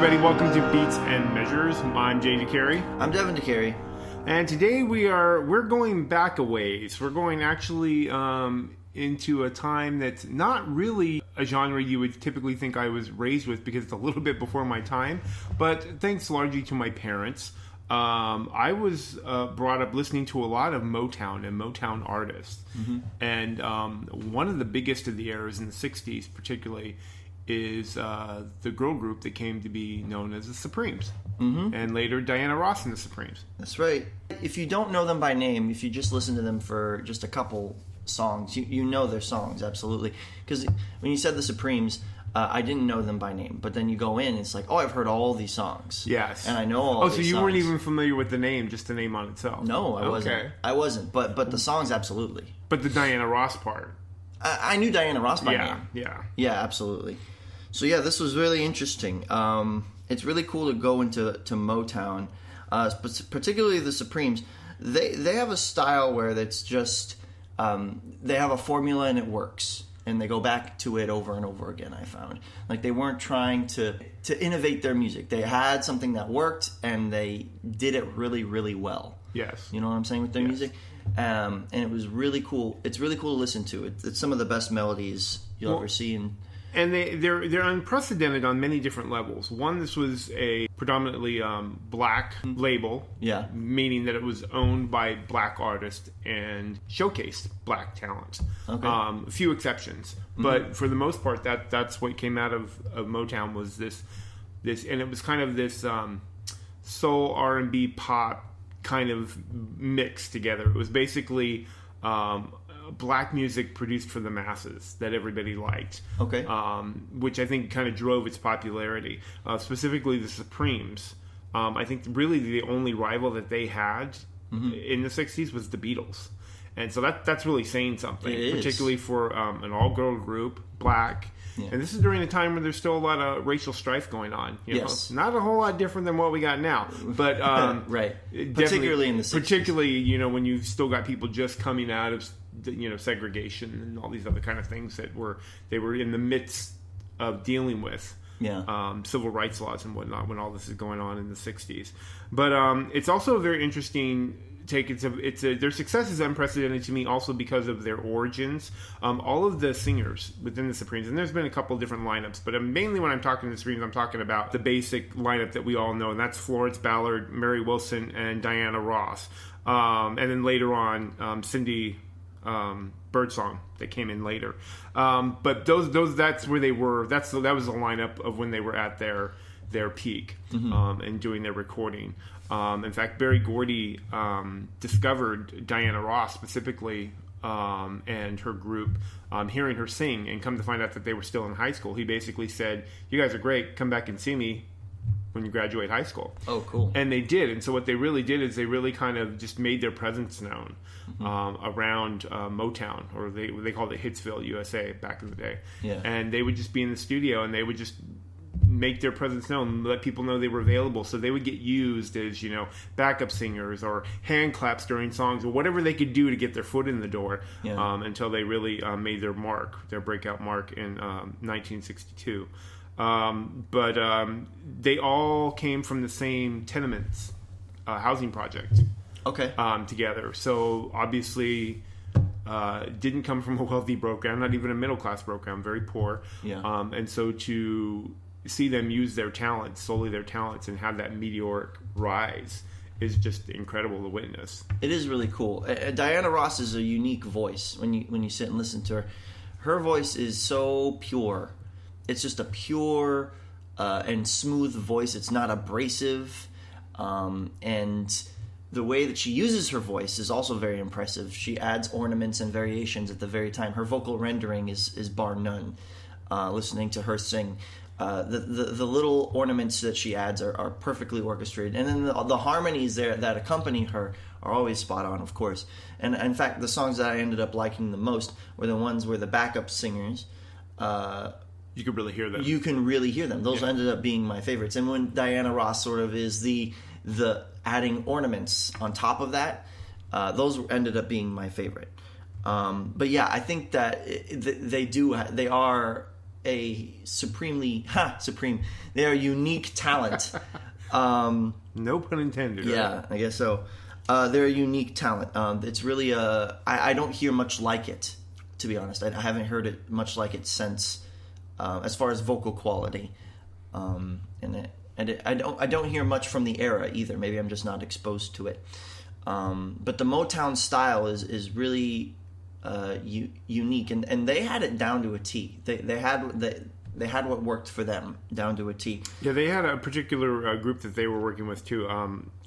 everybody. Welcome to Beats and Measures. I'm Jay DeCarey. I'm Devin DeCarey. And today we're going back a ways. We're going actually into a time that's not really a genre you would typically think I was raised with because it's a little bit before my time. But thanks largely to my parents, I was brought up listening to a lot of Motown and Motown artists. Mm-hmm. And one of the biggest of the eras in the 60s particularly is the girl group that came to be known as the Supremes. Mm-hmm. And later Diana Ross and the Supremes. That's right. If you don't know them by name, if you just listen to them for just a couple songs, you know their songs, absolutely. Because when you said the Supremes, I didn't know them by name. But then you go in, it's like, oh, I've heard all these songs. Yes. And I know all these songs. Oh, so you weren't even familiar with the name, just the name on itself? No, I wasn't. Okay. I wasn't. But the songs, absolutely. But the Diana Ross part. I knew Diana Ross by name. Yeah, absolutely. So yeah, this was really interesting. It's really cool to go into Motown, particularly the Supremes. They have a style where it's just they have a formula and it works, and they go back to it over and over again. I found like they weren't trying to innovate their music. They had something that worked, and they did it really, really well. Yes, you know what I'm saying with their music, and it was really cool. It's really cool to listen to. It's some of the best melodies you'll ever see. And they're unprecedented on many different levels. One, this was a predominantly black label, meaning that it was owned by black artists and showcased black talent. Okay. A few exceptions, but for the most part, that's what came out of Motown was this, and it was kind of this soul R&B pop kind of mix together. It was basically black music produced for the masses that everybody liked. Okay. Which I think kind of drove its popularity. Specifically the Supremes. I think really the only rival that they had in the 60s was the Beatles. And so that's really saying something. Particularly for an all-girl group, black. Yeah. And this is during a time where there's still a lot of racial strife going on. You know? Not a whole lot different than what we got now. But right. Particularly in the 60s. Particularly, when you've still got people just coming out of segregation and all these other kind of things that they were in the midst of dealing with. Civil rights laws and whatnot when all this is going on in the 60s. But it's also a very interesting take. Their success is unprecedented to me also because of their origins. All of the singers within the Supremes, and there's been a couple of different lineups, but mainly when I'm talking to the Supremes, I'm talking about the basic lineup that we all know, and that's Florence Ballard, Mary Wilson, and Diana Ross. And then later on, Cindy Birdsong that came in later, but those that's where they were. That was the lineup of when they were at their peak and doing their recording. In fact, Berry Gordy discovered Diana Ross specifically and her group, hearing her sing, and come to find out that they were still in high school. He basically said, "You guys are great. Come back and see me when you graduate high school." Oh, cool. And they did. And so what they really did is they really kind of just made their presence known around Motown, or they called it Hitsville, USA back in the day. Yeah. And they would just be in the studio and they would just make their presence known, let people know they were available. So they would get used as, backup singers or hand claps during songs or whatever they could do to get their foot in the door until they really made their breakout mark in 1962. But they all came from the same tenements housing project. Okay. Together. So obviously didn't come from a wealthy background, not even a middle class background, very poor. Yeah. And so to see them use solely their talents, and have that meteoric rise is just incredible to witness. It is really cool. Diana Ross is a unique voice when you sit and listen to her. Her voice is so pure. It's just a pure and smooth voice. It's not abrasive. And the way that she uses her voice is also very impressive. She adds ornaments and variations at the very time. Her vocal rendering is bar none. Listening to her sing. The little ornaments that she adds are perfectly orchestrated. And then the harmonies there that accompany her are always spot on, of course. And in fact, the songs that I ended up liking the most were the ones where the backup singers... you could really hear them. You can really hear them. Those ended up being my favorites. And when Diana Ross sort of is the adding ornaments on top of that, those ended up being my favorite. But yeah, I think that they are a supreme. They are unique talent. No pun intended. Yeah, right? I guess so. They're a unique talent. It's really I don't hear much like it, to be honest. I haven't heard it much like it since, as far as vocal quality. I don't hear much from the era either. Maybe I'm just not exposed to it. But the Motown style is really unique, and they had it down to a T. They had what worked for them down to a T. Yeah, they had a particular group that they were working with too.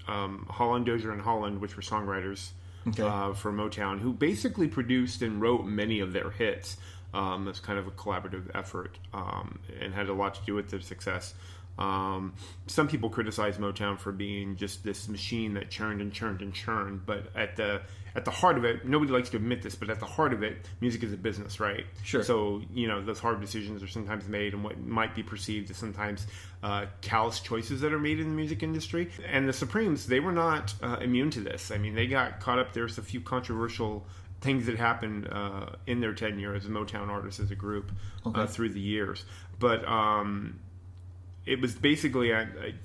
Holland, Dozier, and Holland, which were songwriters for Motown, who basically produced and wrote many of their hits. It's kind of a collaborative effort, and had a lot to do with their success. Some people criticize Motown for being just this machine that churned and churned and churned, but at the heart of it, nobody likes to admit this, but at the heart of it, music is a business, right? Sure. So, those hard decisions are sometimes made, and what might be perceived as sometimes callous choices that are made in the music industry. And the Supremes, they were not immune to this. I mean, they got caught up. There's a few controversial things that happened in their tenure as a Motown artist, as a group, through the years. But it was basically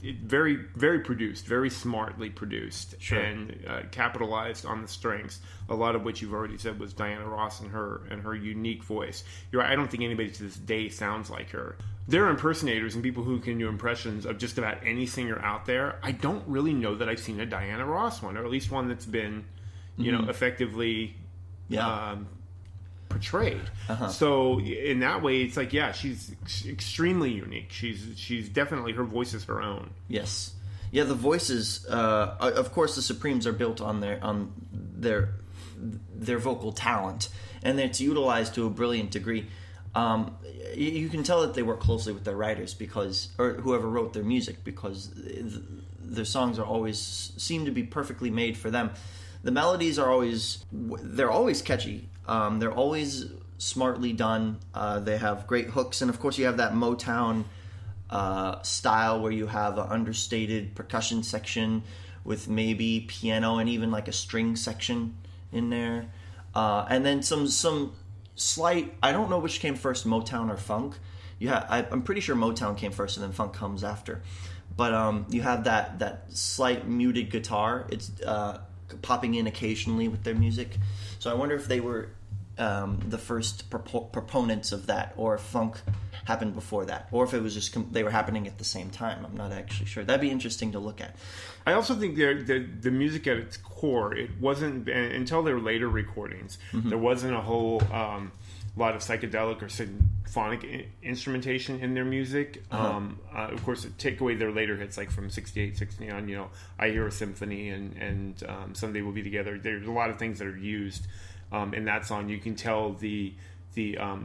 very, very produced, very smartly produced, sure, and capitalized on the strengths. A lot of which you've already said was Diana Ross and her unique voice. You're right, I don't think anybody to this day sounds like her. There are impersonators and people who can do impressions of just about any singer out there. I don't really know that I've seen a Diana Ross one, or at least one that's been, effectively. Yeah. Portrayed. So in that way, it's like, yeah, she's extremely unique. She's definitely, her voice is her own. Yes. Yeah, the voices, of course, the Supremes are built on their vocal talent, and it's utilized to a brilliant degree. You can tell that they work closely with their writers, or whoever wrote their music, because their songs seem to be perfectly made for them. The melodies are always catchy. They're always smartly done. They have great hooks, and of course you have that Motown style where you have an understated percussion section with maybe piano and even like a string section in there, and then some slight. I don't know which came first, Motown or funk. I'm pretty sure Motown came first, and then funk comes after. But you have that slight muted guitar. It's popping in occasionally with their music. So I wonder if they were the first proponents of that, or if funk happened before that, or if it was just they were happening at the same time. I'm not actually sure. That'd be interesting to look at. I also think the music at its core, it wasn't, until their later recordings, there wasn't a whole lot of psychedelic or symphonic instrumentation in their music. Of course, take away their later hits, like from 68, 69, I Hear a Symphony and Someday We'll Be Together. There's a lot of things that are used in that song. You can tell the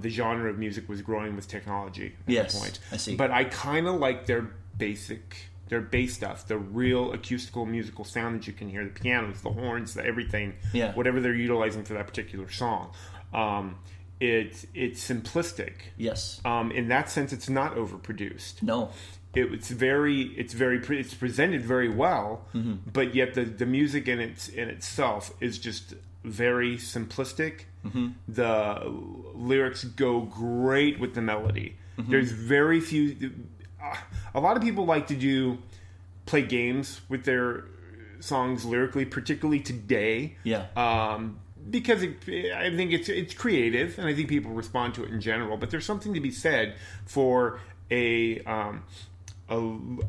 genre of music was growing with technology at that point. I see. But I kind of like their bass stuff, the real acoustical musical sound that you can hear, the pianos, the horns, everything, whatever they're utilizing for that particular song. It's simplistic. Yes. In that sense, it's not overproduced. No. It's presented very well, but yet the music in itself is just very simplistic. The lyrics go great with the melody. There's very few. A lot of people like to play games with their songs lyrically, particularly today. Yeah. Because I think it's creative, and I think people respond to it in general. But there's something to be said for a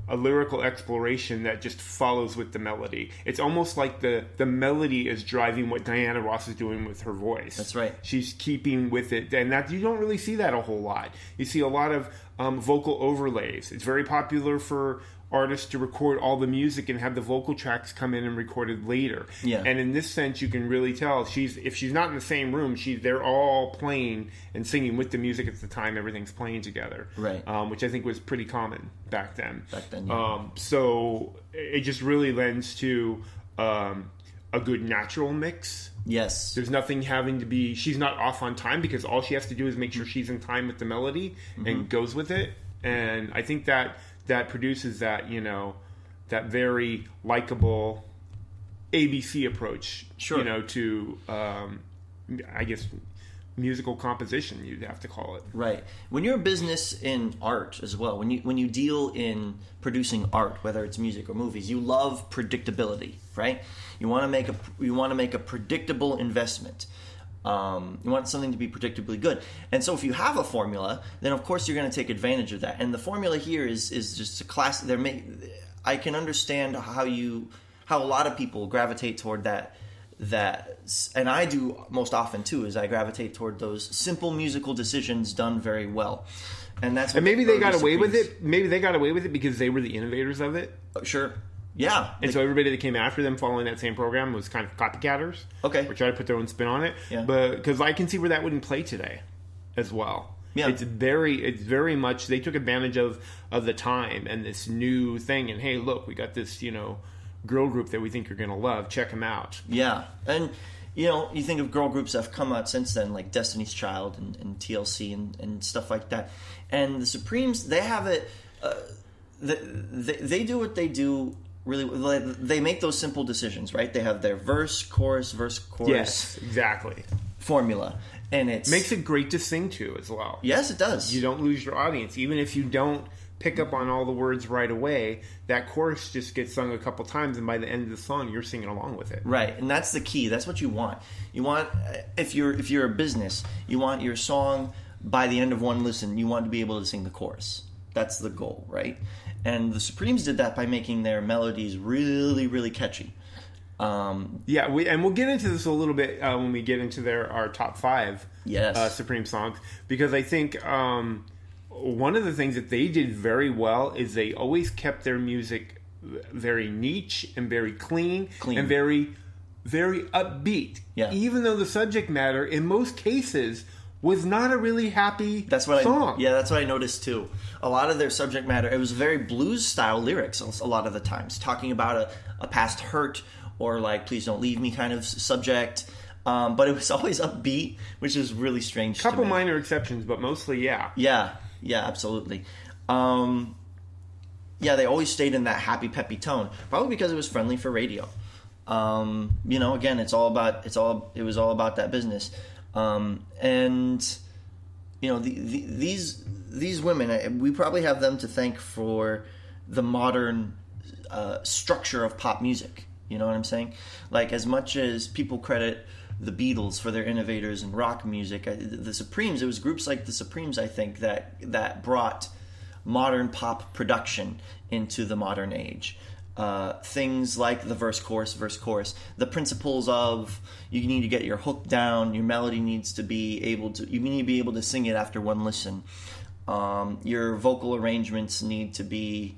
lyrical exploration that just follows with the melody. It's almost like the melody is driving what Diana Ross is doing with her voice. That's right. She's keeping with it, and that you don't really see that a whole lot. You see a lot of vocal overlays. It's very popular for artists to record all the music and have the vocal tracks come in and recorded later. Yeah. And in this sense, you can really tell if she's not in the same room, they're all playing and singing with the music at the time everything's playing together. Right. Which I think was pretty common back then. Yeah. So it just really lends to a good natural mix. Yes. There's nothing having to be. She's not off on time, because all she has to do is make sure she's in time with the melody and goes with it. And I think that produces that, that very likable ABC approach, sure, to, I guess, musical composition, you'd have to call it. Right. When you're a business in art as well, when you deal in producing art, whether it's music or movies, you love predictability, right? You want to make a predictable investment. You want something to be predictably good. And so if you have a formula, then of course you're going to take advantage of that. And the formula here is just a class. I can understand how a lot of people gravitate toward that, and I do most often too, is I gravitate toward those simple musical decisions done very well. And that's what maybe they got away with it. Maybe they got away with it because they were the innovators of it. Sure. Yeah. And so everybody that came after them following that same program was kind of copycatters. Okay. Or tried to put their own spin on it. Yeah. But because I can see where that wouldn't play today as well. Yeah. It's very much, they took advantage of the time and this new thing. And hey, look, we got this, girl group that we think you're going to love. Check them out. Yeah. And, you think of girl groups that have come out since then, like Destiny's Child and TLC and stuff like that. And the Supremes, they have it, they do what they do really. They make those simple decisions, right? They have their verse, chorus, Yes, exactly. formula. And it makes it great to sing to as well. Yes, it does. You don't lose your audience. Even if you don't pick up on all the words right away, that chorus just gets sung a couple times, and by the end of the song, you're singing along with it. Right, and that's the key. That's what you want. You want, if you're a business, you want your song, by the end of one listen, you want to be able to sing the chorus. That's the goal, right? And the Supremes did that by making their melodies really, really catchy. We'll get into this a little bit when we get into our top 5 Supreme songs, because I think one of the things that they did very well is they always kept their music very niche and very clean. And very, very upbeat. Yeah. Even though the subject matter, in most cases, was not a really happy song. That's what I noticed too. A lot of their subject matter, it was very blues-style lyrics a lot of the times, talking about a past hurt or like "Please Don't Leave Me" kind of subject. But it was always upbeat, which is really strange. Couple minor exceptions, but mostly, yeah. Yeah, absolutely. They always stayed in that happy, peppy tone, probably because it was friendly for radio. Again, it was all about that business. These women, we probably have them to thank for the modern structure of pop music. You know what I'm saying? Like, as much as people credit the Beatles for their innovators in rock music, the Supremes, it was groups like the Supremes, I think, that brought modern pop production into the modern age. Things like the verse, chorus, the principles of you need to get your hook down, your melody needs to be able to sing it after one listen. Your vocal arrangements need to be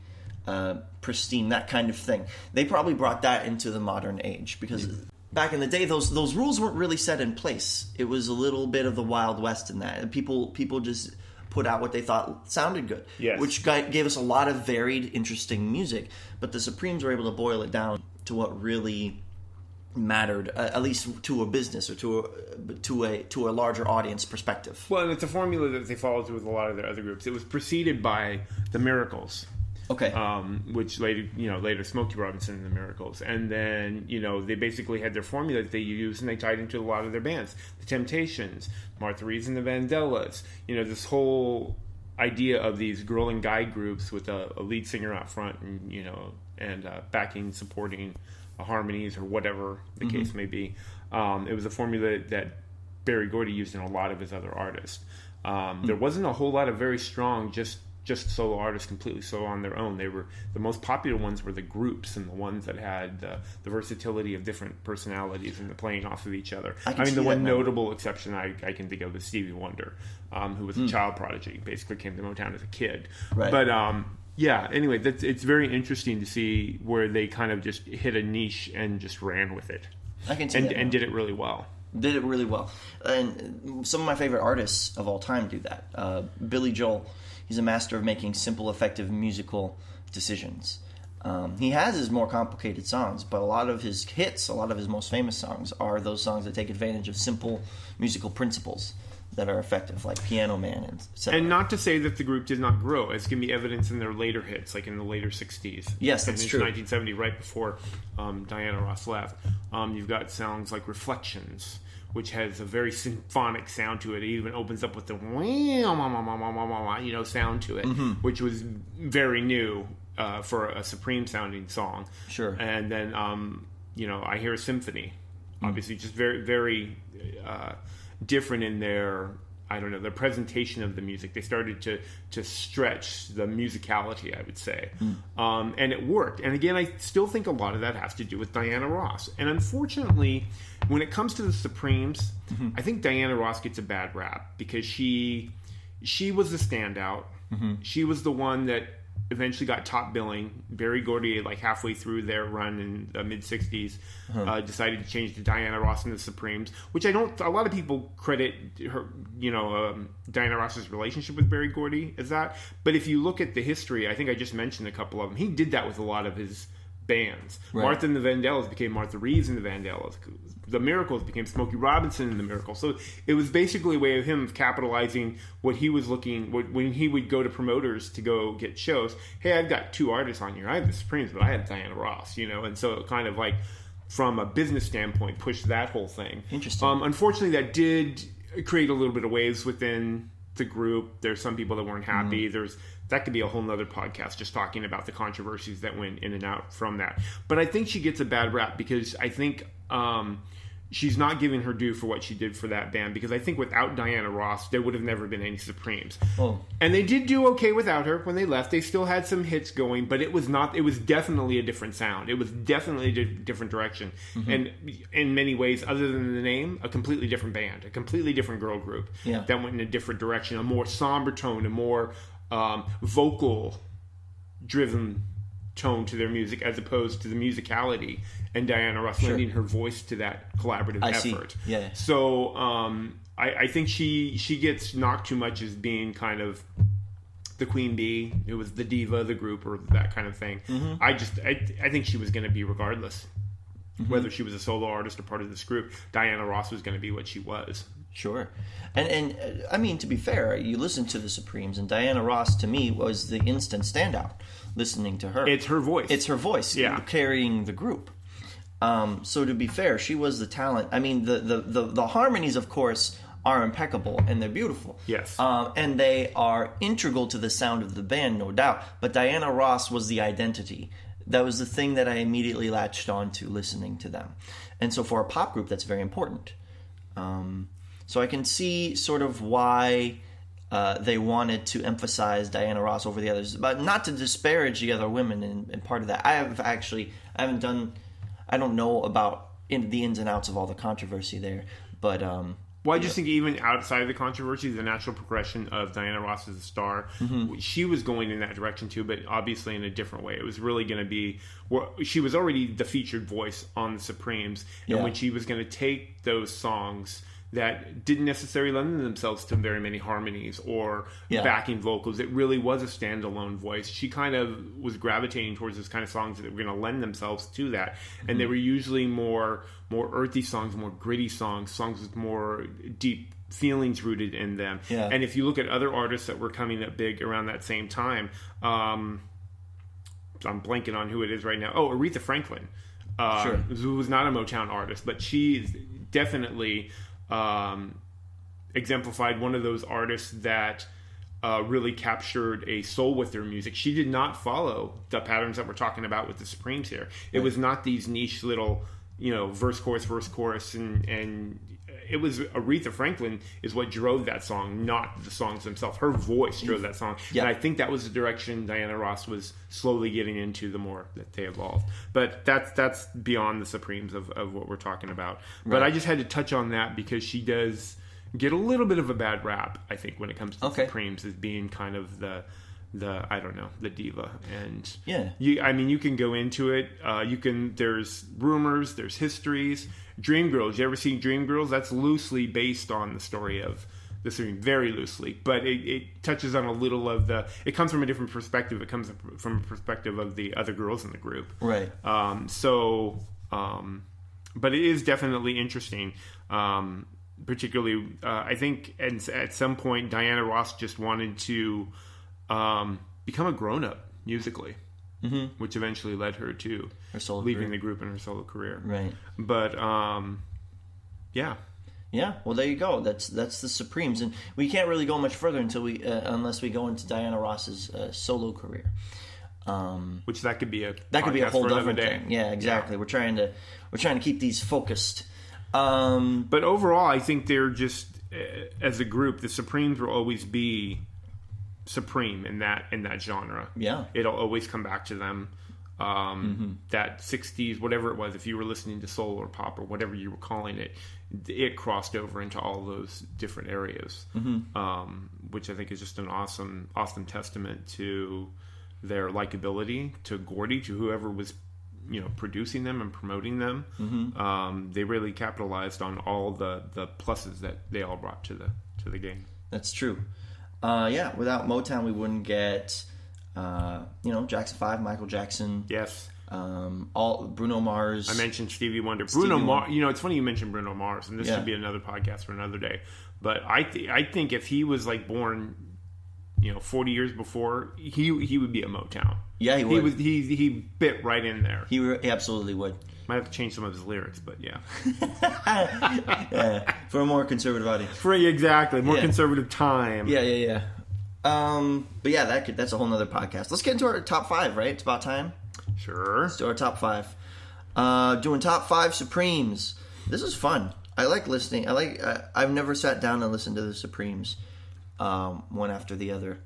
pristine, that kind of thing. They probably brought that into the modern age, because back in the day, those rules weren't really set in place. It was a little bit of the Wild West in that. People just put out what they thought sounded good, which gave us a lot of varied, interesting music. But the Supremes were able to boil it down to what really mattered, at least to a business or to a larger audience perspective. Well, and it's a formula that they followed with a lot of their other groups. It was preceded by the Miracles. Okay. Which later Smokey Robinson and the Miracles, and then they basically had their formula that they used, and they tied into a lot of their bands, the Temptations, Martha Reeves and the Vandellas. This whole idea of these girl and guy groups with a lead singer out front, and backing, supporting harmonies or whatever the case may be. It was a formula that Berry Gordy used in a lot of his other artists. There wasn't a whole lot of very strong just solo artists completely solo on their own. They were the most popular ones were the groups, and the ones that had the versatility of different personalities and the playing off of each other. I mean, the one notable exception I can think of is Stevie Wonder, who was a child prodigy, basically came to Motown as a kid. Right. But anyway, it's very interesting to see where they kind of just hit a niche and just ran with it. I can see that. And did it really well. Did it really well. And some of my favorite artists of all time do that. Billy Joel. He's a master of making simple, effective musical decisions. He has his more complicated songs, but a lot of his hits, a lot of his most famous songs, are those songs that take advantage of simple musical principles that are effective, like Piano Man and etc. And not to say that the group did not grow, as can be evidence in their later hits, like in the later 60s. Yes, that's true. 1970, right before Diana Ross left. You've got songs like Reflections, which has a very symphonic sound to it. It even opens up with the sound to it, which was very new for a Supreme sounding song. Sure. And then I hear a symphony, obviously just very, very different in their presentation of the music. They started to stretch the musicality, I would say. And it worked. And again, I still think a lot of that has to do with Diana Ross. And unfortunately, when it comes to the Supremes, I think Diana Ross gets a bad rap because she was the standout. She was the one that eventually got top billing. Berry Gordy, like halfway through their run in the mid-60s, decided to change to Diana Ross and the Supremes, which a lot of people credit her, Diana Ross's relationship with Berry Gordy as that. But if you look at the history, I think I just mentioned a couple of them. He did that with a lot of his bands. Right. Martha and the Vandellas became Martha Reeves and the Vandellas. The Miracles became Smokey Robinson and the Miracles. So it was basically a way of him capitalizing what he was when he would go to promoters to go get shows. Hey, I've got 2 artists on here. I have the Supremes, but I have Diana Ross, and so it kind of like from a business standpoint pushed that whole thing. Interesting. Unfortunately, that did create a little bit of waves within the group. There's some people that weren't happy. That could be a whole nother podcast just talking about the controversies that went in and out from that. But I think she gets a bad rap because I think she's not giving her due for what she did for that band, because I think without Diana Ross, there would have never been any Supremes. Oh. And they did do okay without her when they left. They still had some hits going, but it was definitely a different sound. It was definitely a different direction. And in many ways, other than the name, a completely different band, a completely different girl group that went in a different direction, a more somber tone, a more vocal driven tone to their music as opposed to the musicality and Diana Ross lending her voice to that collaborative effort. See. Yeah. So I think she gets knocked too much as being kind of the queen bee. It was the diva of the group or that kind of thing. I think she was going to be regardless. Whether she was a solo artist or part of this group, Diana Ross was going to be what she was. Sure. And I mean, to be fair, you listen to the Supremes, and Diana Ross, to me, was the instant standout listening to her. It's her voice. Carrying the group. So to be fair, she was the talent. I mean, the harmonies, of course, are impeccable, and they're beautiful. Yes. And they are integral to the sound of the band, no doubt. But Diana Ross was the identity. That was the thing that I immediately latched on to listening to them. And so for a pop group, that's very important. So I can see sort of why they wanted to emphasize Diana Ross over the others, but not to disparage the other women. And part of that, I don't know about the ins and outs of all the controversy there, but well, I just think even outside of the controversy, the natural progression of Diana Ross as a star, she was going in that direction too, but obviously in a different way. It was really going to be, she was already the featured voice on the Supremes, and when she was going to take those songs that didn't necessarily lend themselves to very many harmonies or backing vocals, it really was a standalone voice. She kind of was gravitating towards those kind of songs that were going to lend themselves to that, and they were usually more earthy songs, more gritty songs with more deep feelings rooted in them. And if you look at other artists that were coming up big around that same time, I'm blanking on who it is right now. Oh, Aretha Franklin, who was not a Motown artist, but she definitely exemplified one of those artists that really captured a soul with their music. She did not follow the patterns that we're talking about with the Supremes here. It was not these niche little, verse, chorus, and it was Aretha Franklin is what drove that song, not the songs themselves. Her voice drove that song. And I think that was the direction Diana Ross was slowly getting into the more that they evolved. But that's beyond the Supremes of what we're talking about. But I just had to touch on that because she does get a little bit of a bad rap, I think, when it comes to the Supremes as being kind of the I don't know, the diva. And you can go into it. There's rumors, there's histories. Dreamgirls, you ever seen Dreamgirls? That's loosely based on the story of the Supremes, very loosely, but it touches on a little of it comes from a different perspective. It comes from a perspective of the other girls in the group. Right. But it is definitely interesting. Particularly, I think at some point Diana Ross just wanted to become a grown-up musically, which eventually led her to leaving the group and her solo career. Right. But Yeah, well, there you go. That's the Supremes, and we can't really go much further unless we go into Diana Ross's solo career. Which that could be a whole different thing. Yeah, exactly. Yeah. We're trying to keep these focused. But overall, I think they're just as a group, the Supremes will always be supreme in that genre. Yeah, it'll always come back to them. That 60s, whatever it was, if you were listening to soul or pop or whatever you were calling it, it crossed over into all those different areas, which I think is just an awesome testament to their likability, to Gordy, to whoever was producing them and promoting them. They really capitalized on all the pluses that they all brought to the game. That's true. Without Motown, we wouldn't get Jackson 5, Michael Jackson. Yes. All Bruno Mars. I mentioned Stevie Wonder. Bruno Mars. It's funny you mentioned Bruno Mars, and this should be another podcast for another day. But I think if he was born, 40 years before, he would be a Motown. Yeah, he would. He bit right in there. He absolutely would. Might have to change some of his lyrics, but yeah. For a more conservative audience. More conservative time. Yeah. But yeah, that's a whole nother podcast. Let's get into our top 5, right? It's about time. Sure. Let's do our top 5. Doing top 5 Supremes. This is fun. I like listening. I've never sat down and listened to the Supremes one after the other.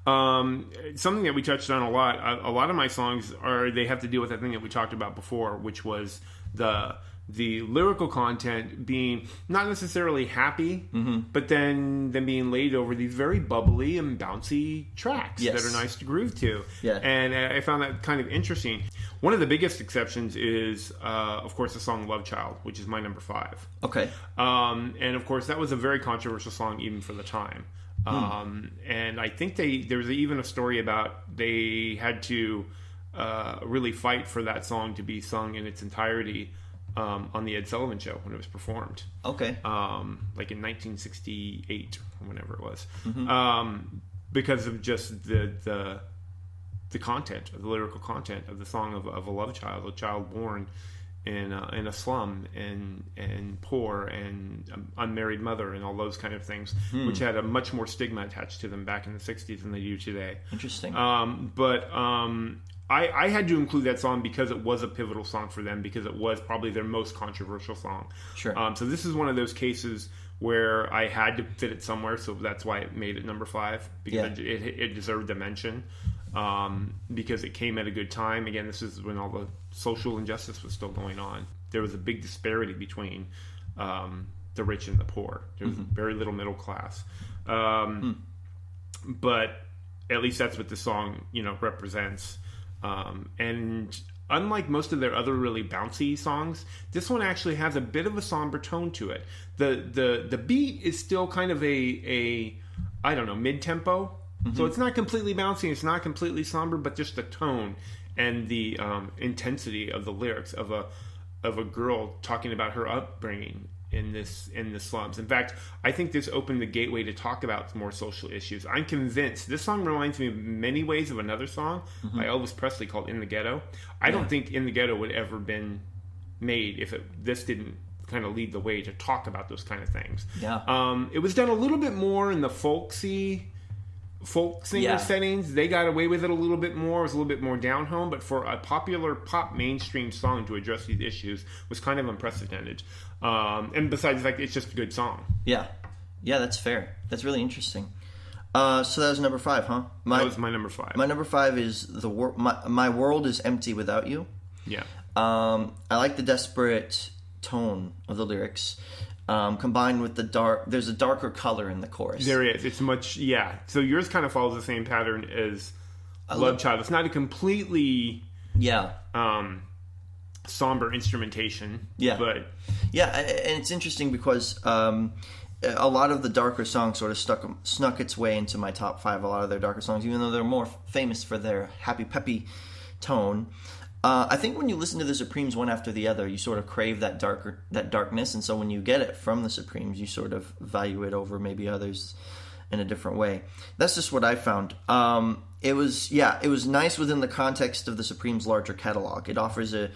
Something that we touched on a lot of my songs they have to deal with that thing that we talked about before, which was the lyrical content being not necessarily happy, but then being laid over these very bubbly and bouncy tracks that are nice to groove to. Yeah. And I found that kind of interesting. One of the biggest exceptions is, of course, the song Love Child, which is my number 5. Okay. And of course, that was a very controversial song even for the time. And I think there was even a story about they had to really fight for that song to be sung in its entirety on the Ed Sullivan Show when it was performed. Okay. Like in 1968 or whenever it was. Because of just the content, the lyrical content of the song of a love child, a child born in a slum and poor and unmarried mother and all those kind of things, which had a much more stigma attached to them back in the 60s than they do today. Interesting. I had to include that song because it was a pivotal song for them, because it was probably their most controversial song. Sure. So this is one of those cases where I had to fit it somewhere, so that's why it made it number 5, because it deserved a mention. Because it came at a good time. Again, this is when all the social injustice was still going on. There was a big disparity between the rich and the poor. There was very little middle class. But at least that's what the song, represents. And unlike most of their other really bouncy songs, this one actually has a bit of a somber tone to it. The beat is still kind of a I don't know, mid-tempo. So it's not completely bouncy, it's not completely somber, but just the tone and the intensity of the lyrics of a girl talking about her upbringing in the slums. In fact, I think this opened the gateway to talk about more social issues. I'm convinced this song reminds me in many ways of another song by Elvis Presley called "In the Ghetto." I don't think "In the Ghetto" would ever been made if this didn't kind of lead the way to talk about those kind of things. Yeah. It was done a little bit more in the folk singer settings. They got away with it a little bit more. It was a little bit more down home, but for a popular pop mainstream song to address these issues was kind of unprecedented. And besides the fact it's just a good song. Yeah, that's fair. That's really interesting. So that was number 5, huh? That was my number 5. My number 5 is my world is empty without you. Yeah. I like the desperate tone of the lyrics. Combined with there's a darker color in the chorus. There is. It's much, So yours kind of follows the same pattern as Love Child. It's not a completely, somber instrumentation. Yeah. But and it's interesting because a lot of the darker songs sort of snuck its way into my top 5. A lot of their darker songs, even though they're more famous for their happy, peppy tone. I think when you listen to the Supremes one after the other, you sort of crave that darkness, and so when you get it from the Supremes, you sort of value it over maybe others in a different way. That's just what I found. It was nice within the context of the Supremes' larger catalog. It offers a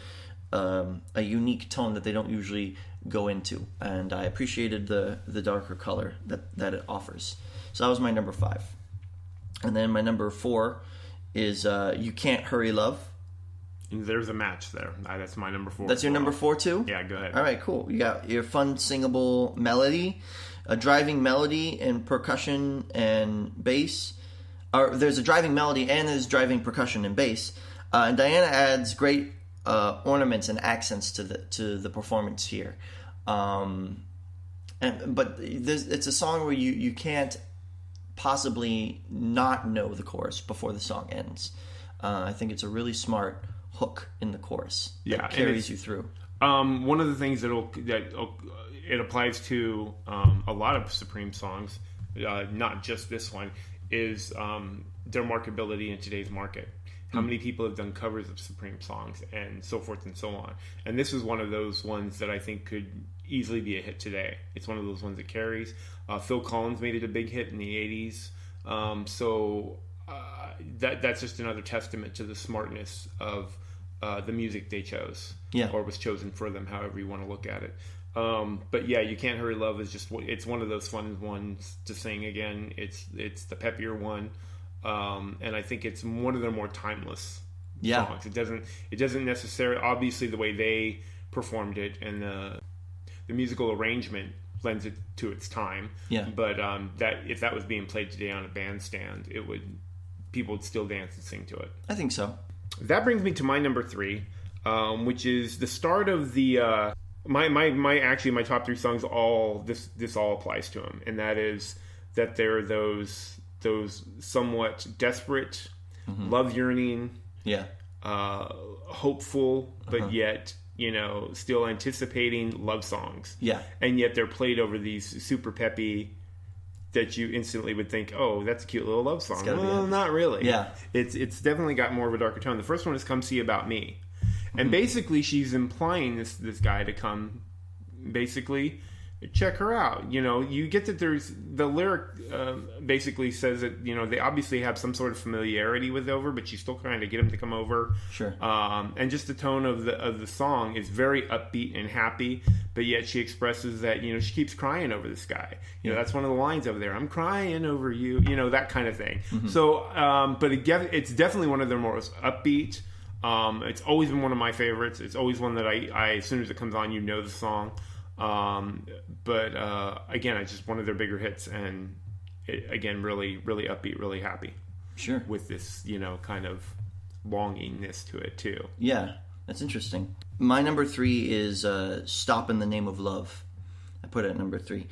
unique tone that they don't usually go into, and I appreciated the darker color that it offers. So that was my number 5. And then my number 4 is You Can't Hurry Love. There's a match there. That's my number 4. That's your number 4 too? Yeah, go ahead. All right, cool. You got your fun singable melody, a driving melody and percussion and bass. Or there's a driving melody and there's driving percussion and bass. And Diana adds great ornaments and accents to the performance here. But it's a song where you can't possibly not know the chorus before the song ends. I think it's a really smart hook in the chorus that carries you through. One of the things that it applies to a lot of Supreme songs, not just this one, is their marketability in today's market. How many people have done covers of Supreme songs and so forth and so on. And this is one of those ones that I think could easily be a hit today. It's one of those ones that carries. Phil Collins made it a big hit in the 80s. That's just another testament to the smartness of the music they chose. Yeah. Or was chosen for them, however you want to look at it. But yeah, You Can't Hurry Love is it's one of those fun ones to sing again. It's the peppier one. And I think it's one of their more timeless songs. It doesn't necessarily, obviously the way they performed it and the musical arrangement lends it to its time. Yeah. But that if that was being played today on a bandstand, people would still dance and sing to it. I think so. That brings me to my number 3, which is the start of the my top 3 songs. This all applies to them, and that is that they're those somewhat desperate, love yearning, hopeful, but yet still anticipating love songs. Yeah, and yet they're played over these super peppy that you instantly would think, oh, that's a cute little love song. Well, not really. Yeah, it's definitely got more of a darker tone. The first one is "Come See About Me," and basically she's implying this guy to come, basically check her out. You get that there's the lyric basically says that they obviously have some sort of familiarity with over, but she's still trying to get him to come over. Sure. And just the tone of the song is very upbeat and happy, but yet she expresses that she keeps crying over this guy. That's one of the lines over there. I'm crying over you. That kind of thing. So, but it's definitely one of their more upbeat. It's always been one of my favorites. It's always one that I as soon as it comes on, the song. But again, it's just one of their bigger hits, and again, really, really upbeat, really happy. Sure. With this, kind of longingness to it too. Yeah, that's interesting. My number 3 is "Stop in the Name of Love." I put it at number 3,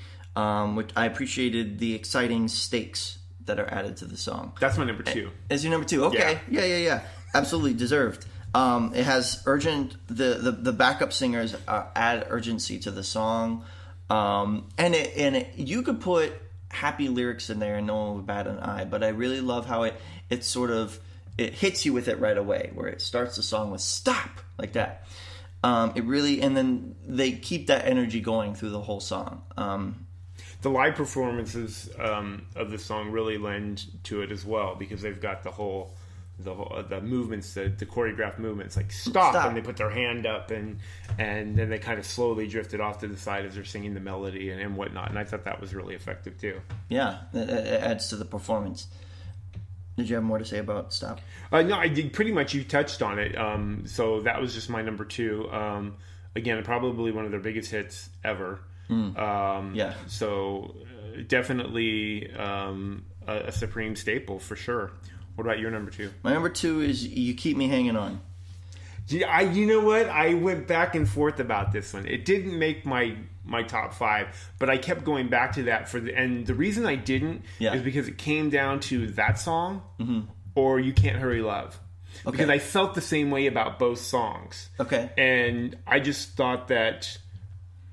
which I appreciated the exciting stakes that are added to the song. That's my number 2. Is your number 2? Okay. Yeah. Absolutely deserved. It has the backup singers add urgency to the song, and you could put happy lyrics in there and no one would bat an eye. But I really love how it hits you with it right away, where it starts the song with "stop" like that. It really, and then they keep that energy going through the whole song. The live performances of the song really lend to it as well, because they've got the movements, the choreographed movements, like stop, and they put their hand up, and then they kind of slowly drifted off to the side as they're singing the melody and whatnot. And I thought that was really effective too. Yeah, it adds to the performance. Did you have more to say about "Stop"? No, I did. Pretty much, you touched on it. So that was just my number 2. Again, probably one of their biggest hits ever. Yeah. So definitely a Supreme staple for sure. What about your number 2? My number 2 is "You Keep Me Hanging On." You know what? I went back and forth about this one. It didn't make my top 5, but I kept going back to that and the reason I didn't is because it came down to that song or "You Can't Hurry Love." Okay. Because I felt the same way about both songs. Okay. And I just thought that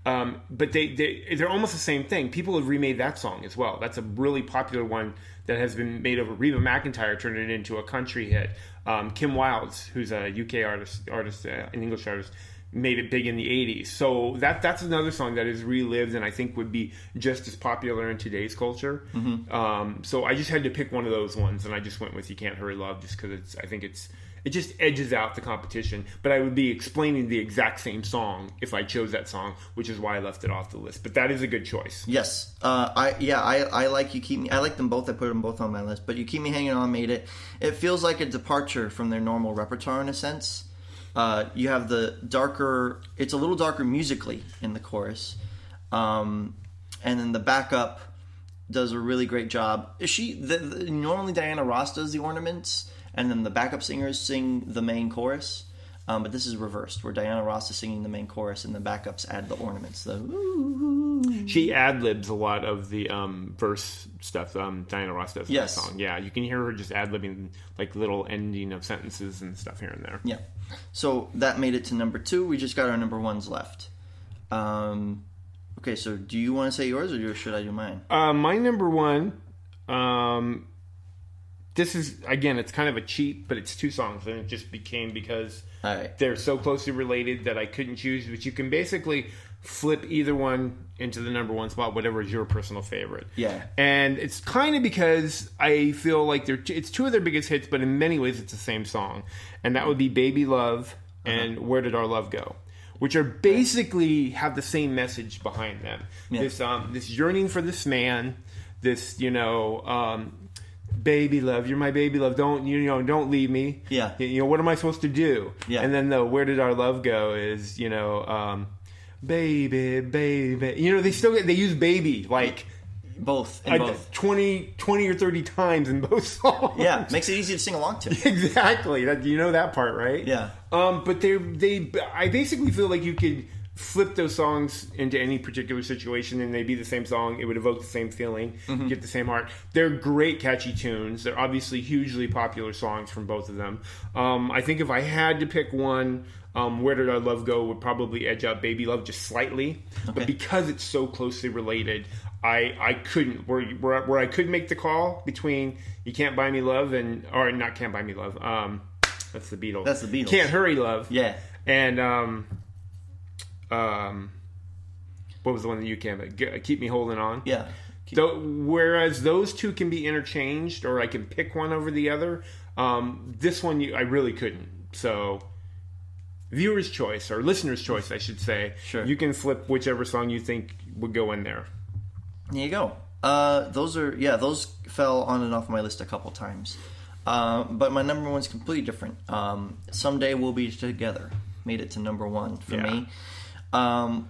but they're almost the same thing. People have remade that song as well. That's a really popular one that has been made over. Reba McEntire turned it into a country hit. Kim Wilde, who's a UK artist, an English artist, made it big in the 80s. So that's another song that is relived and I think would be just as popular in today's culture. So I just had to pick one of those ones, and I just went with "You Can't Hurry Love" just because I think it's It just edges out the competition. But I would be explaining the exact same song if I chose that song, which is why I left it off the list. But that is a good choice. Yes. I like You Keep Me. I like them both. I put them both on my list. But You Keep Me Hanging On made it. It feels like a departure from their normal repertoire in a sense. You have the darker. It's a little darker musically in the chorus, and then the backup does a really great job. Normally Diana Ross does the ornaments, and then the backup singers sing the main chorus. But this is reversed, where Diana Ross is singing the main chorus, and the backups add the ornaments. She ad-libs a lot of the verse stuff. Diana Ross does in that song. Yeah, you can hear her just ad-libbing like little ending of sentences and stuff here and there. Yeah. So that made it to number 2. We just got our number 1s left. Okay, so do you want to say yours, or should I do mine? My number 1, this is, again, it's kind of a cheat, but it's 2 songs, and it just became because they're so closely related that I couldn't choose, but you can basically flip either one into the number 1 spot, whatever is your personal favorite. Yeah. And it's kind of because I feel like it's 2 of their biggest hits, but in many ways it's the same song. And that would be Baby Love and Where Did Our Love Go? Which are basically have the same message behind them. Yeah. This yearning for this man, this, baby love, you're my baby love, don't leave me. Yeah. What am I supposed to do? Yeah. And then the Where Did Our Love Go is, baby. They use baby like both 20 or 30 times in both songs. Yeah, makes it easy to sing along to. Exactly. You know that part, right? Yeah. But I basically feel like you could flip those songs into any particular situation and they'd be the same song. It would evoke the same feeling, get the same heart. They're great, catchy tunes. They're obviously hugely popular songs from both of them. I think if I had to pick one, Where Did Our Love Go would probably edge out Baby Love just slightly. Okay. But because it's so closely related, I couldn't. Where I could make the call between You Can't Buy Me Love or not Can't Buy Me Love. That's the Beatles. That's the Beatles. Can't Hurry Love. Yeah. And what was the one that you can't? Keep Me Holding On. Yeah. Whereas those 2 can be interchanged, or I can pick one over the other. This one I really couldn't. So, viewer's choice or listener's choice, I should say. Sure. You can flip whichever song you think would go in there. There you go. Those fell on and off my list a couple times. But my number 1's completely different. Someday We'll Be Together made it to number 1 for me. The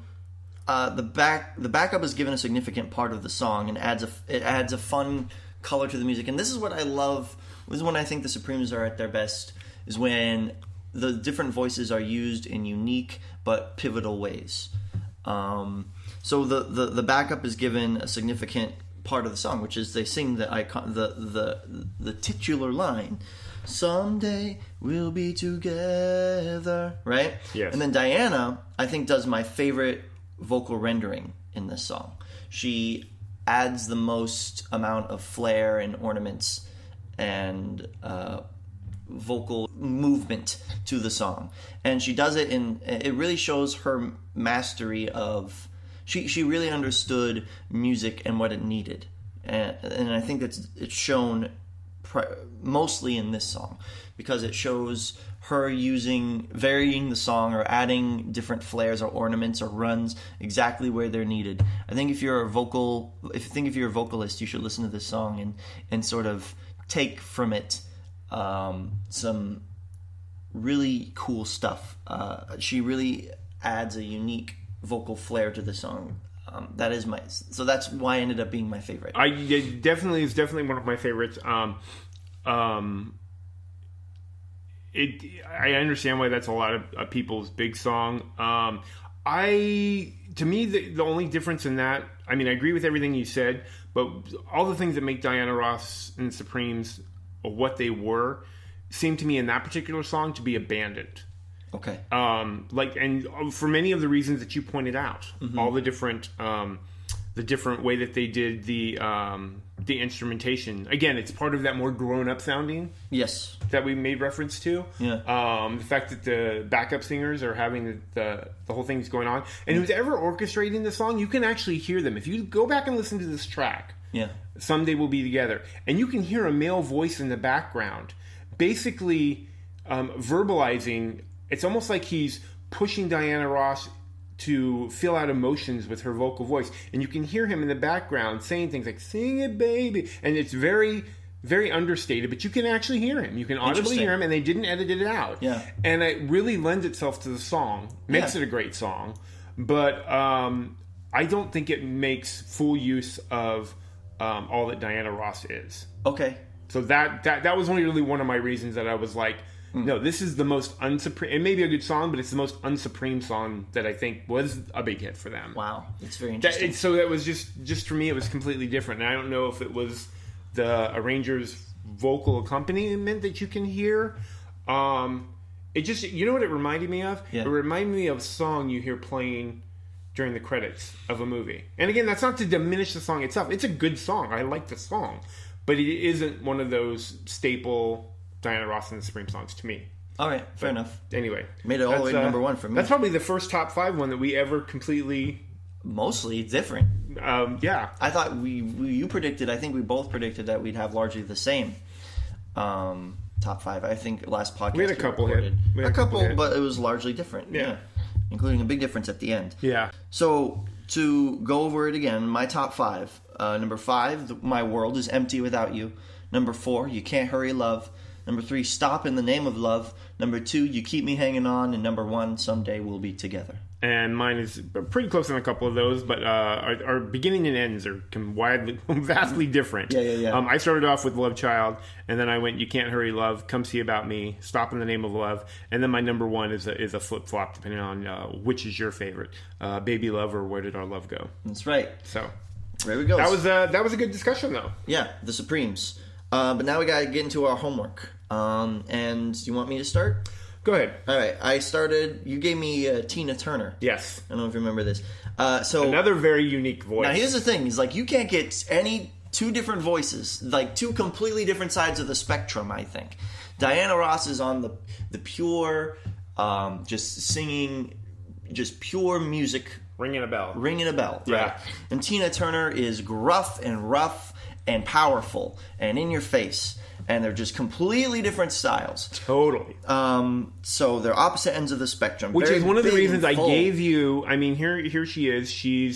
backup is given a significant part of the song and it adds a fun color to the music. And this is what I love. This is when I think the Supremes are at their best, is when the different voices are used in unique but pivotal ways. So the backup is given a significant part of the song, which is they sing the titular line, "Someday we'll be together," right? Yes. And then Diana, I think, does my favorite vocal rendering in this song. She adds the most amount of flair and ornaments and vocal movement to the song, and she does it it really shows her mastery of she really understood music and what it needed, and I think it's shown mostly in this song, because it shows her varying the song or adding different flares or ornaments or runs exactly where they're needed. I think if you're a vocalist, you should listen to this song and sort of take from it some really cool stuff. She really adds a unique vocal flair to the song. So that's why it ended up being my favorite. It's definitely one of my favorites. I understand why that's a lot of people's big song. To me, the only difference in that, I mean, I agree with everything you said, but all the things that make Diana Ross and the Supremes what they were seem to me in that particular song to be abandoned. Okay. And for many of the reasons that you pointed out, all the different way that they did the instrumentation. Again, it's part of that more grown-up sounding. Yes. That we made reference to. Yeah. The fact that the backup singers are having the whole thing's going on. And who's ever orchestrating the song, you can actually hear them. If you go back and listen to this track, Someday We'll Be Together, and you can hear a male voice in the background, basically verbalizing. It's almost like he's pushing Diana Ross to fill out emotions with her vocal voice, and you can hear him in the background saying things like "Sing it, baby," and it's very, very understated, but you can actually hear him. You can audibly hear him, and they didn't edit it out. Yeah, and it really lends itself to the song, makes it a great song, but I don't think it makes full use of all that Diana Ross is. Okay, so that was only really one of my reasons that I was like, no, this is the most unsupreme. It may be a good song, but it's the most unsupreme song that I think was a big hit for them. Wow, it's very interesting. So that was just for me, it was completely different. And I don't know if it was the arranger's vocal accompaniment that you can hear. It just, you know what it reminded me of? Yeah. It reminded me of a song you hear playing during the credits of a movie. And again, that's not to diminish the song itself. It's a good song. I like the song, but it isn't one of those staple Diana Ross and the Supreme songs to me. All right, fair enough. Anyway, made it all the way to number one for me. That's probably the first top 5 one that we ever completely. Mostly different. Yeah, I thought you predicted. I think we both predicted that we'd have largely the same top 5. I think last podcast we had a couple hit. A couple, but it was largely different. Yeah, including a big difference at the end. Yeah. So to go over it again, my top 5. Number 5, My World is Empty Without You. Number 4, You Can't Hurry Love. Number 3, Stop in the Name of Love. Number 2, You Keep Me Hanging On. And number 1, Someday We'll Be Together. And mine is pretty close on a couple of those, but our beginning and ends are vastly different. Yeah. I started off with Love Child, and then I went You Can't Hurry Love, Come See About Me, Stop in the Name of Love, and then my number 1 is a flip-flop, depending on which is your favorite, Baby Love or Where Did Our Love Go? That's right. So there we go. That was a good discussion, though. Yeah, the Supremes. But now we got to get into our homework. And you want me to start? Go ahead. All right. I started. You gave me Tina Turner. Yes. I don't know if you remember this. So another very unique voice. Now here's the thing: is like you can't get any two different voices, like two completely different sides of the spectrum. I think Diana Ross is on the pure, just singing, just pure music, ringing a bell, right? Yeah. And Tina Turner is gruff and rough and powerful and in your face. And they're just completely different styles. Totally. So they're opposite ends of the spectrum. Which is one of the reasons I gave you. I mean, here she is. She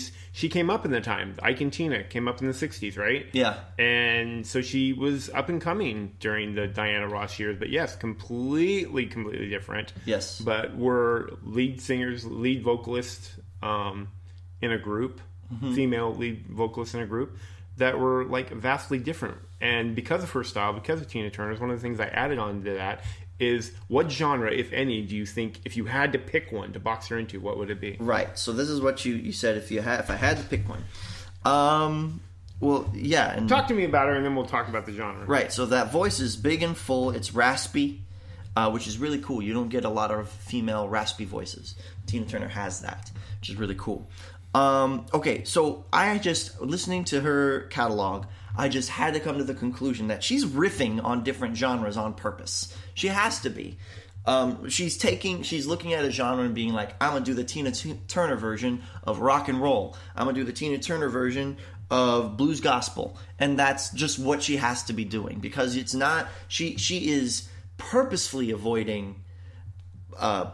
came up in the time. Ike and Tina came up in the 60s, right? Yeah. And so she was up and coming during the Diana Ross years. But yes, completely different. Yes. But were lead singers, lead vocalists in a group, female lead vocalists in a group that were like vastly different. And because of her style, because of Tina Turner's, one of the things I added on to that is what genre, if any, do you think, if you had to pick one to box her into, what would it be? Right. So this is what you said if I had to pick one. Well, yeah. And talk to me about her, and then we'll talk about the genre. Right. So that voice is big and full. It's raspy, which is really cool. You don't get a lot of female raspy voices. Tina Turner has that, which is really cool. Okay, so I just, listening to her catalog, I just had to come to the conclusion that she's riffing on different genres on purpose. She has to be. She's looking at a genre and being like, I'm going to do the Tina Turner version of rock and roll. I'm going to do the Tina Turner version of blues gospel. And that's just what she has to be doing, because it's not, she is purposefully avoiding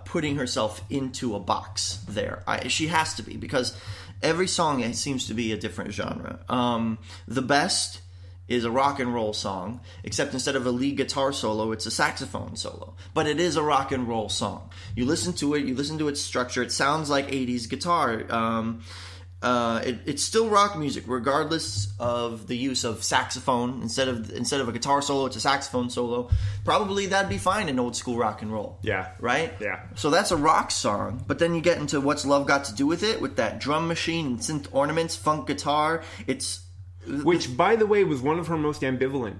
putting herself into a box there. She has to be, because every song seems to be a different genre. The Best is a rock and roll song, except instead of a lead guitar solo, it's a saxophone solo. But it is a rock and roll song. You listen to it, you listen to its structure, it sounds like 80s guitar. It's still rock music, regardless of the use of saxophone. Instead of a guitar solo, it's a saxophone solo. Probably that'd be fine in old school rock and roll. Yeah. Right? Yeah. So that's a rock song. But then you get into What's Love Got to Do with It, with that drum machine and synth ornaments, funk guitar. Which, by the way, was one of her most ambivalent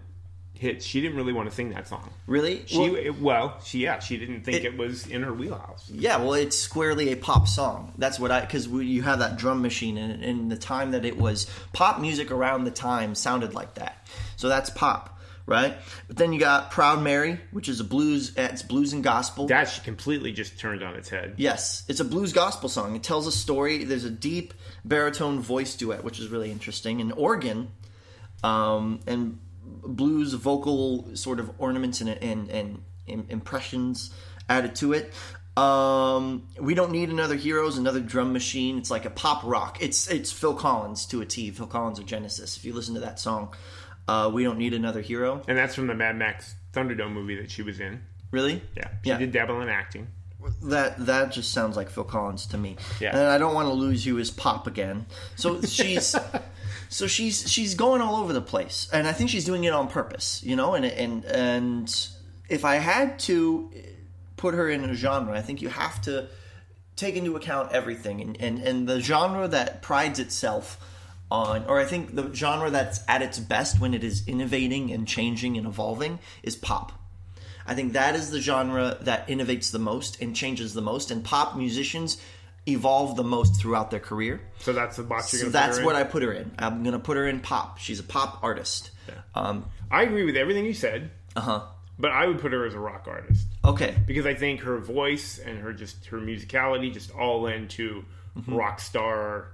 hits. She didn't really want to sing that song. Really? She didn't think it was in her wheelhouse. Yeah, well, it's squarely a pop song. That's what because you have that drum machine, and the time that it was, pop music around the time sounded like that. So that's pop, right? But then you got Proud Mary, which is it's blues and gospel. That she completely just turned on its head. Yes, it's a blues gospel song. It tells a story. There's a deep baritone voice duet, which is really interesting, and organ, and blues vocal sort of ornaments and impressions added to it. We Don't Need Another Hero is another drum machine. It's like a pop rock. It's Phil Collins to a T. Phil Collins of Genesis. If you listen to that song, We Don't Need Another Hero. And that's from the Mad Max Thunderdome movie that she was in. Really? Yeah. She did dabble in acting. That just sounds like Phil Collins to me. Yeah. And I don't want to lose you as pop again. So she's going all over the place, and I think she's doing it on purpose, you know. And if I had to put her in a genre, I think you have to take into account everything, and the genre that prides itself on, or I think the genre that's at its best when it is innovating and changing and evolving, is pop. I think that is the genre that innovates the most and changes the most, and pop musicians evolve the most throughout their career. So that's the box you're So going to put her in? that's what I put her in. I'm going to put her in pop. She's a pop artist. Yeah. I agree with everything you said. Uh-huh. But I would put her as a rock artist. Okay. Because I think her voice and her musicality just all lend to rock star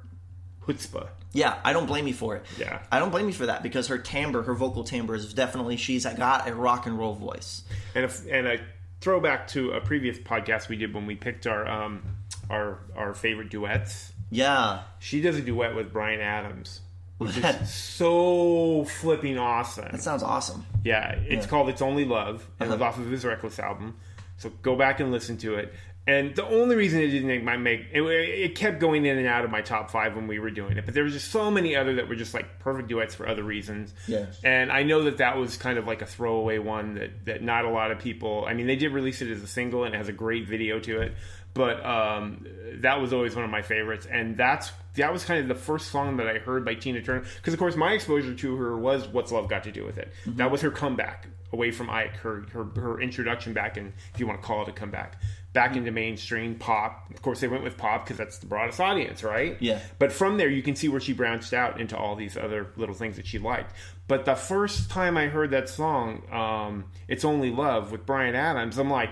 chutzpah. Yeah, I don't blame you for it. Yeah. I don't blame you for that, because her timbre, her vocal timbre is definitely, she's got a rock and roll voice. And a throwback to a previous podcast we did when we picked our favorite duets. Yeah. She does a duet with Bryan Adams, which is so flipping awesome. That sounds awesome. Yeah, it's called It's Only Love, and it was off of his Reckless album. So go back and listen to it. And the only reason it didn't it kept going in and out of my top 5 when we were doing it, but there was just so many other that were just like perfect duets for other reasons. Yes. And I know that was kind of like a throwaway one that not a lot of people. I mean, they did release it as a single, and it has a great video to it. But that was always one of my favorites, and that was kind of the first song that I heard by Tina Turner. Because of course, my exposure to her was "What's Love Got to Do with It." Mm-hmm. That was her comeback away from Ike, her introduction back in, if you want to call it a comeback, back into mainstream pop. Of course, they went with pop because that's the broadest audience, right? Yeah. But from there, you can see where she branched out into all these other little things that she liked. But the first time I heard that song, "It's Only Love" with Bryan Adams, I'm like,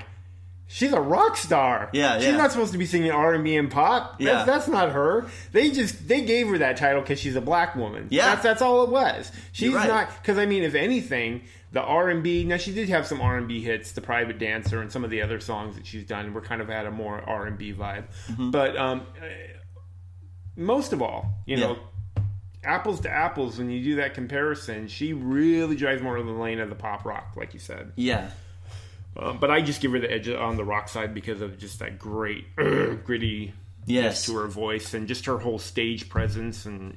she's a rock star. Yeah, She's not supposed to be singing R&B and pop. Yeah. That's not her. They gave her that title because she's a black woman. Yeah. That's all it was. She's right. not, because I mean, if anything, the R&B, now she did have some R&B hits, The Private Dancer and some of the other songs that she's done were kind of had a more R&B vibe. Mm-hmm. But most of all, you know, apples to apples, when you do that comparison, she really drives more in the lane of the pop rock, like you said. Yeah. But I just give her the edge on the rock side because of just that great gritty to her voice and just her whole stage presence, and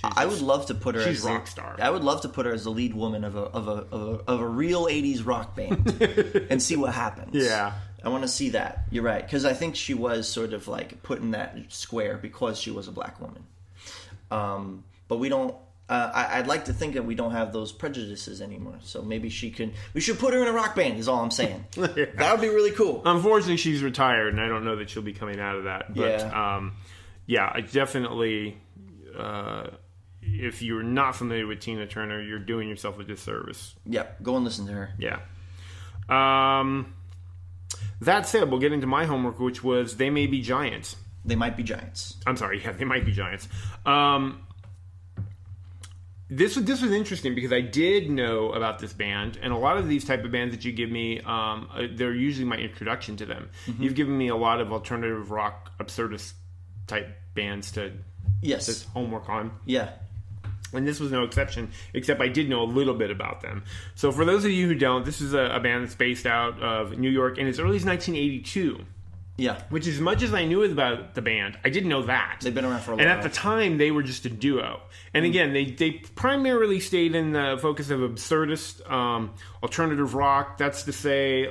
I would love to put her. She's a rock star. I would love to put her as the lead woman of a real '80s rock band and see what happens. Yeah, I want to see that. You're right, because I think she was sort of like put in that square because she was a black woman. But we don't. I'd like to think that we don't have those prejudices anymore. So maybe we should put her in a rock band, is all I'm saying. That would be really cool. Unfortunately, she's retired, and I don't know that she'll be coming out of that. But I definitely, if you're not familiar with Tina Turner, you're doing yourself a disservice. Yeah, go and listen to her. Yeah. That said, we'll get into my homework, which was They May Be Giants. They Might Be Giants. I'm sorry, They Might Be Giants. This was interesting because I did know about this band, and a lot of these type of bands that you give me, they're usually my introduction to them. Mm-hmm. You've given me a lot of alternative rock, absurdist type bands to homework on. Yeah. And this was no exception, except I did know a little bit about them. So for those of you who don't, this is a band that's based out of New York, and as early as 1982. Yeah. Which, as much as I knew about the band, I didn't know that. They've been around for a while. And at the time, they were just a duo. And again, they primarily stayed in the focus of absurdist, alternative rock. That's to say,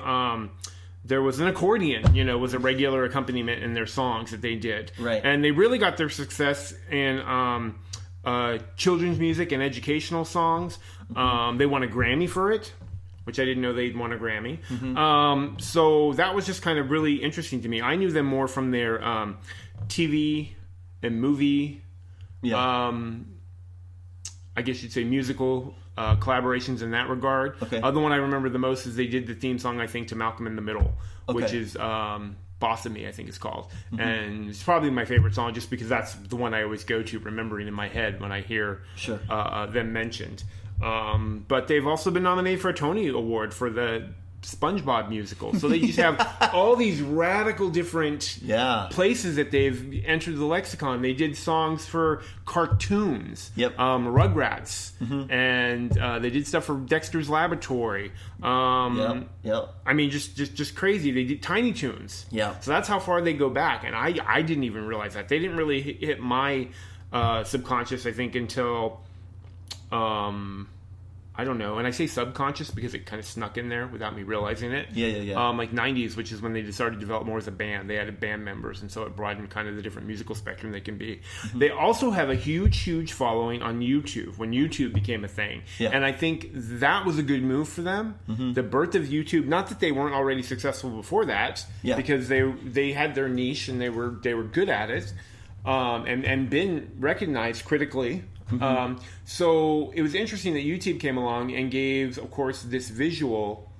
there was an accordion, was a regular accompaniment in their songs that they did. Right. And they really got their success in children's music and educational songs. Mm-hmm. They won a Grammy for it, which I didn't know they'd won a Grammy. Mm-hmm. So that was just kind of really interesting to me. I knew them more from their TV and movie, I guess you'd say musical collaborations in that regard. Okay. The one I remember the most is they did the theme song, I think, to Malcolm in the Middle, which is Boss of Me, I think it's called. Mm-hmm. And it's probably my favorite song just because that's the one I always go to, remembering in my head when I hear them mentioned. But they've also been nominated for a Tony Award for the SpongeBob musical. So they just have all these radical different places that they've entered the lexicon. They did songs for cartoons, Rugrats, and they did stuff for Dexter's Laboratory. I mean, just crazy. They did Tiny Toons. Yeah. So that's how far they go back, and I didn't even realize that. They didn't really hit my subconscious, I think, until I don't know, and I say subconscious because it kind of snuck in there without me realizing it. Like 90s, which is when they started to develop more as a band. They added band members, and so it broadened kind of the different musical spectrum they can be. They also have a huge following on YouTube, when YouTube became a thing. And I think that was a good move for them. The birth of YouTube, not that they weren't already successful before that, because they had their niche and they were good at it, and been recognized critically. So it was interesting that YouTube came along and gave, of course, this visual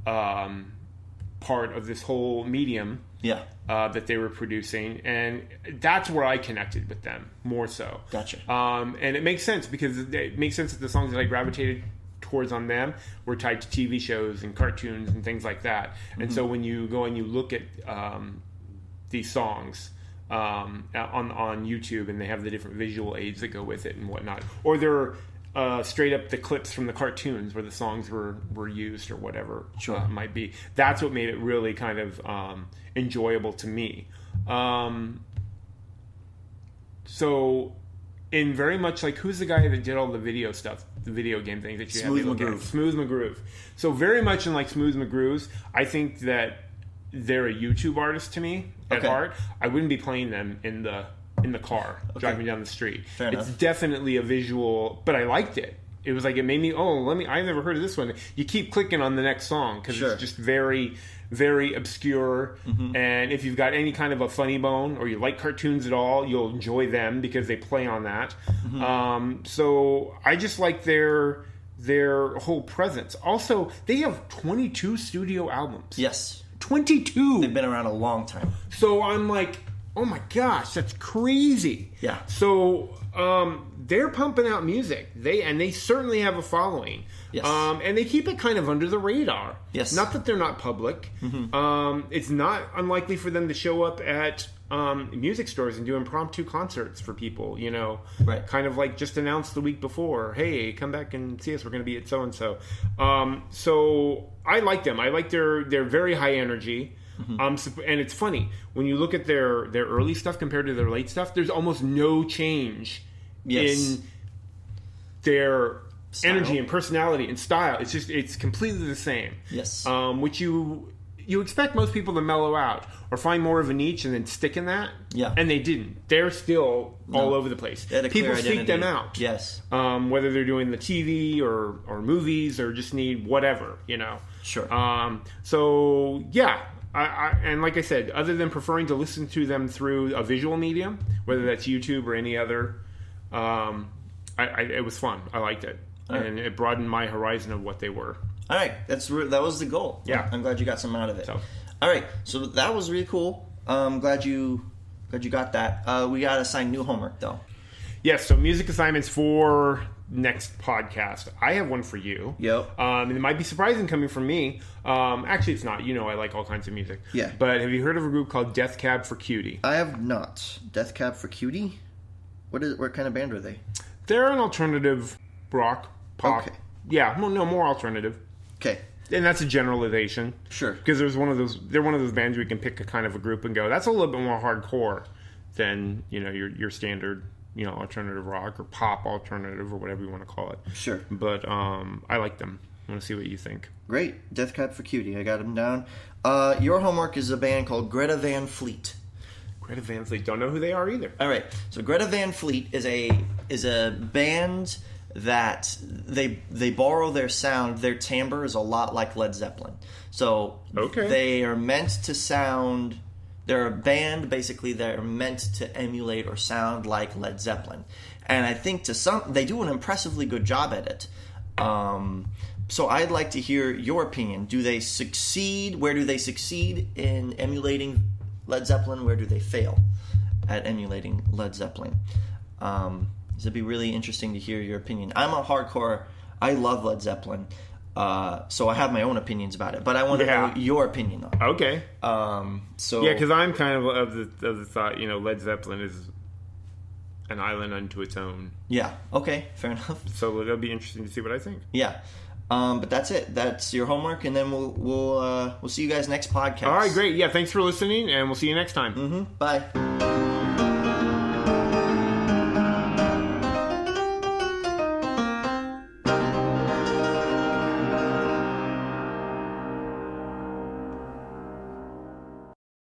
part of this whole medium that they were producing, and that's where I connected with them more so. Gotcha. And it makes sense, because it makes sense that the songs that I gravitated towards on them were tied to TV shows and cartoons and things like that. And so when you go and you look at these songs on YouTube, and they have the different visual aids that go with it and whatnot, or they're straight up the clips from the cartoons where the songs were used or whatever it might be. That's what made it really kind of enjoyable to me. So in very much like, who's the guy that did all the video stuff, the video game things that you Smooth have? Smooth McGroove. So very much in like Smooth McGroove's, I think that they're a YouTube artist to me at heart. I wouldn't be playing them in the car driving down the street. Fair enough. It's definitely a visual, but I liked it. It was like, it made me, I've never heard of this one. You keep clicking on the next song because it's just very, very obscure. And if you've got any kind of a funny bone, or you like cartoons at all, you'll enjoy them because they play on that. So I just like their whole presence. Also, they have 22 studio albums. Yes. 22. They've been around a long time. So I'm like, oh my gosh, that's crazy. Yeah. So they're pumping out music. They certainly have a following. Yes. And they keep it kind of under the radar. Yes. Not that they're not public. It's not unlikely for them to show up at music stores and do impromptu concerts for people, Right. Kind of like just announced the week before, hey, come back and see us, we're going to be at so-and-so. So I like them. I like their very high energy. And it's funny, when you look at their early stuff compared to their late stuff, there's almost no change in their energy and personality and style. It's completely the same. Yes. Which you expect most people to mellow out or find more of a niche and then stick in that. Yeah. And they didn't. They're still all over the place. People seek them out. Yes. Whether they're doing the TV or movies or just need whatever, Sure. So, yeah. And like I said, other than preferring to listen to them through a visual medium, whether that's YouTube or any other, it was fun. I liked it. And it broadened my horizon of what they were. All right, that was the goal. Yeah, I'm glad you got something out of it. All right, so that was really cool. Glad you got that. We got to assign new homework though. Yes, so music assignments for next podcast. I have one for you. Yep. And it might be surprising coming from me. Actually, it's not. I like all kinds of music. Yeah. But have you heard of a group called Death Cab for Cutie? I have not. Death Cab for Cutie? What kind of band are they? They're an alternative rock, pop. Okay. Yeah, well, no, more alternative. Okay. And that's a generalization. Sure. Because they're one of those bands where you can pick a kind of a group and go, that's a little bit more hardcore than, your standard, alternative rock or pop alternative or whatever you want to call it. Sure. But I like them. I want to see what you think. Great. Death Cab for Cutie. I got them down. Your homework is a band called Greta Van Fleet. Greta Van Fleet. Don't know who they are either. All right. So Greta Van Fleet is a band that they borrow their sound. Their timbre is a lot like Led Zeppelin. So they are meant to sound. They're a band basically that are meant to emulate or sound like Led Zeppelin, and I think they do an impressively good job at it. So I'd like to hear your opinion. Do they succeed? Where do they succeed in emulating Led Zeppelin? Where do they fail at emulating Led Zeppelin? It'd be really interesting to hear your opinion. I'm a hardcore. I love Led Zeppelin. So I have my own opinions about it, but I want to know your opinion on it. Okay. So yeah, because I'm kind of the thought, Led Zeppelin is an island unto its own. Yeah. Okay. Fair enough. So it'll be interesting to see what I think. Yeah. But that's it. That's your homework, and then we'll see you guys next podcast. All right, great. Yeah, thanks for listening, and we'll see you next time. Bye.